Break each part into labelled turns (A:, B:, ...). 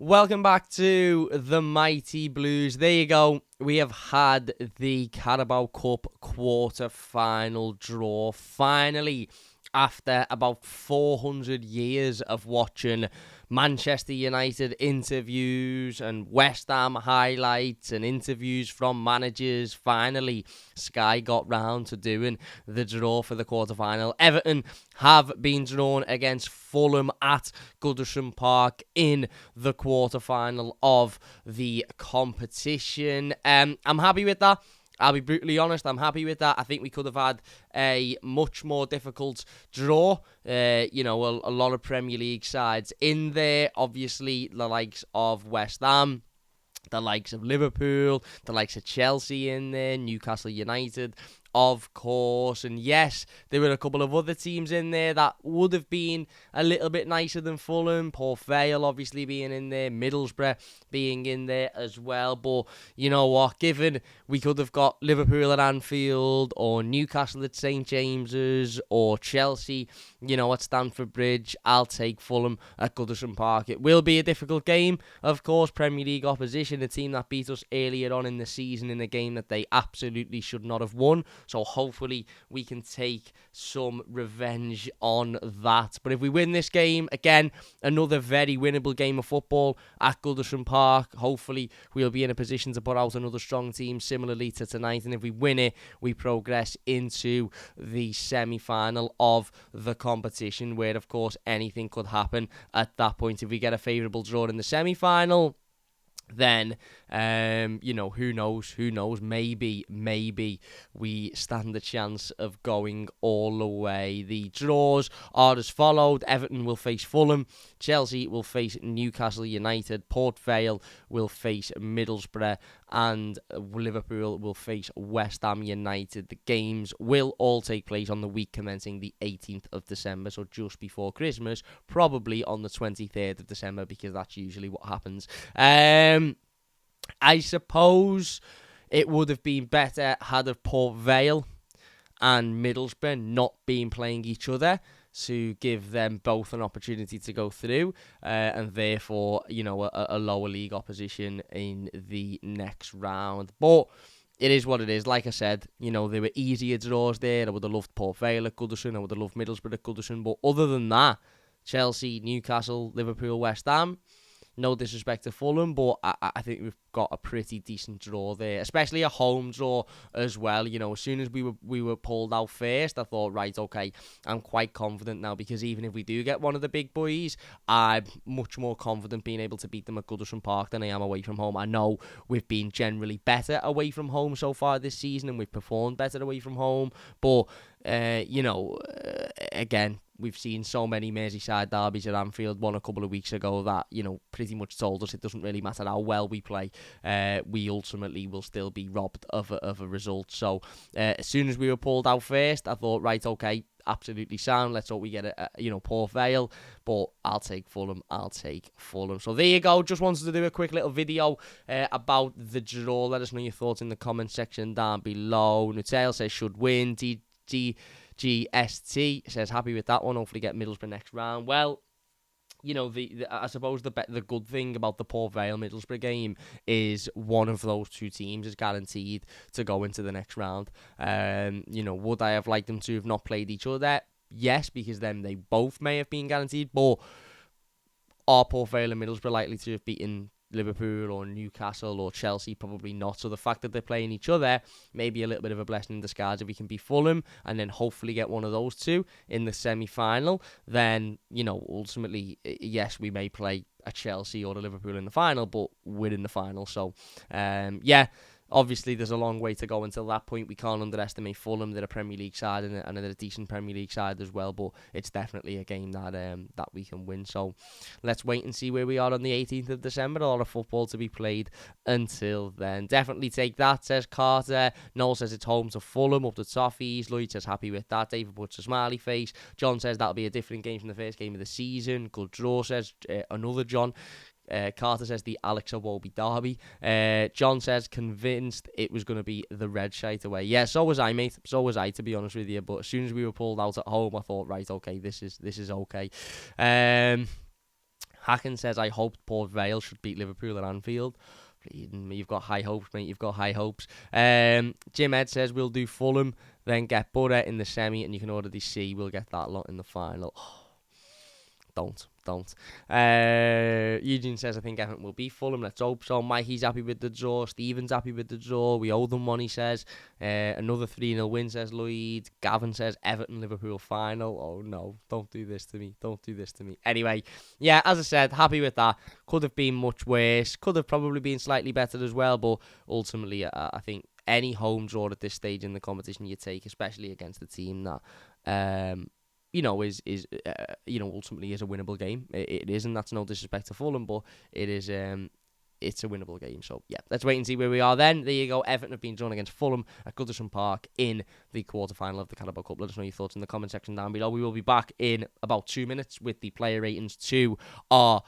A: Welcome back to the Mighty Blues. There you go. We have had the Carabao Cup quarter-final draw. Finally, after about 400 years of watching Manchester United interviews and West Ham highlights and interviews from managers, finally Sky got round to doing the draw for the quarter-final. Everton have been drawn against Fulham at Goodison Park in the quarter-final of the competition. I'm happy with that. I'll be brutally honest, I'm happy with that. I think we could have had a much more difficult draw. A lot of Premier League sides in there. Obviously, the likes of West Ham, the likes of Liverpool, the likes of Chelsea in there, Newcastle United, of course. And yes, there were a couple of other teams in there that would have been a little bit nicer than Fulham. Port Vale obviously being in there, Middlesbrough being in there as well. But you know what, given we could have got Liverpool at Anfield or Newcastle at St James's or Chelsea, at Stamford Bridge, I'll take Fulham at Goodison Park. It will be a difficult game, of course. Premier League opposition, a team that beat us earlier on in the season in a game that they absolutely should not have won. So hopefully we can take some revenge on that. But if we win this game, again, another very winnable game of football at Goodison Park. Hopefully we'll be in a position to put out another strong team similarly to tonight. And if we win it, we progress into the semi-final of the competition, where, of course, anything could happen at that point. If we get a favourable draw in the semi-final, then, who knows, maybe we stand a chance of going all the way. The draws are as followed. Everton will face Fulham, Chelsea will face Newcastle United, Port Vale will face Middlesbrough, and Liverpool will face West Ham United. The games will all take place on the week commencing the 18th of December, so just before Christmas, probably on the 23rd of December, because that's usually what happens. I suppose it would have been better had of Port Vale and Middlesbrough not been playing each other, to give them both an opportunity to go through, and therefore, a lower league opposition in the next round. But it is what it is. Like I said, there were easier draws there. I would have loved Port Vale at Goodison. I would have loved Middlesbrough at Goodison. But other than that, Chelsea, Newcastle, Liverpool, West Ham, no disrespect to Fulham, but I think we've got a pretty decent draw there, especially a home draw as well. As soon as we were pulled out first, I thought, right, okay, I'm quite confident now, because even if we do get one of the big boys, I'm much more confident being able to beat them at Goodison Park than I am away from home. I know we've been generally better away from home so far this season, and we've performed better away from home, but again, we've seen so many Merseyside derbies at Anfield, one a couple of weeks ago, that, pretty much told us it doesn't really matter how well we play. We ultimately will still be robbed of a result. So as soon as we were pulled out first, I thought, right, okay, absolutely sound. Let's hope we get Port Vale, but I'll take Fulham. So there you go. Just wanted to do a quick little video about the draw. Let us know your thoughts in the comment section down below. Nuttale says should win. GST says happy with that one. Hopefully get Middlesbrough next round. Well, I suppose the good thing about the Port Vale Middlesbrough game is one of those two teams is guaranteed to go into the next round. Would I have liked them to have not played each other? Yes, because then they both may have been guaranteed. But are Port Vale and Middlesbrough likely to have beaten Liverpool or Newcastle or Chelsea? Probably not. So the fact that they're playing each other may be a little bit of a blessing in disguise. If we can beat Fulham and then hopefully get one of those two in the semi-final, then, ultimately, yes, we may play a Chelsea or a Liverpool in the final, but we're in the final. So, obviously, there's a long way to go until that point. We can't underestimate Fulham. They're a Premier League side and they're a decent Premier League side as well. But it's definitely a game that we can win. So let's wait and see where we are on the 18th of December. A lot of football to be played until then. Definitely take that, says Carter. Noel says it's home to Fulham, up the Toffees. Lloyd says happy with that. David puts a smiley face. John says that'll be a different game from the first game of the season. Good draw, says another John. Carter says the Alex Iwobi derby. John says convinced it was going to be the red shite away. Yeah, so was I, mate. So was I, to be honest with you. But as soon as we were pulled out at home, I thought, right, okay, this is okay. Hacken says, I hoped Port Vale should beat Liverpool at Anfield. You've got high hopes, mate. You've got high hopes. Jim Ed says, we'll do Fulham, then get Borough in the semi, and you can already see we'll get that lot in the final. Don't. Eugene says, I think Everton will beat Fulham. Let's hope so. Mikey's happy with the draw. Stephen's happy with the draw. We owe them one, he says. Another 3-0 win, says Lloyd. Gavin says, Everton, Liverpool final. Oh, no. Don't do this to me. Anyway, yeah, as I said, happy with that. Could have been much worse. Could have probably been slightly better as well. But ultimately, I think any home draw at this stage in the competition you take, especially against a team that... ultimately is a winnable game. It is, and that's no disrespect to Fulham, but it is, it's a winnable game. So, yeah, let's wait and see where we are then. There you go. Everton have been drawn against Fulham at Goodison Park in the quarterfinal of the Carabao Cup. Let us know your thoughts in the comment section down below. We will be back in about 2 minutes with the player ratings to our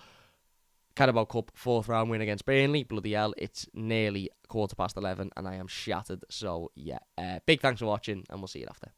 A: Carabao Cup 4th round win against Burnley. Bloody hell, it's nearly 11:15, and I am shattered. So, yeah, big thanks for watching, and we'll see you after.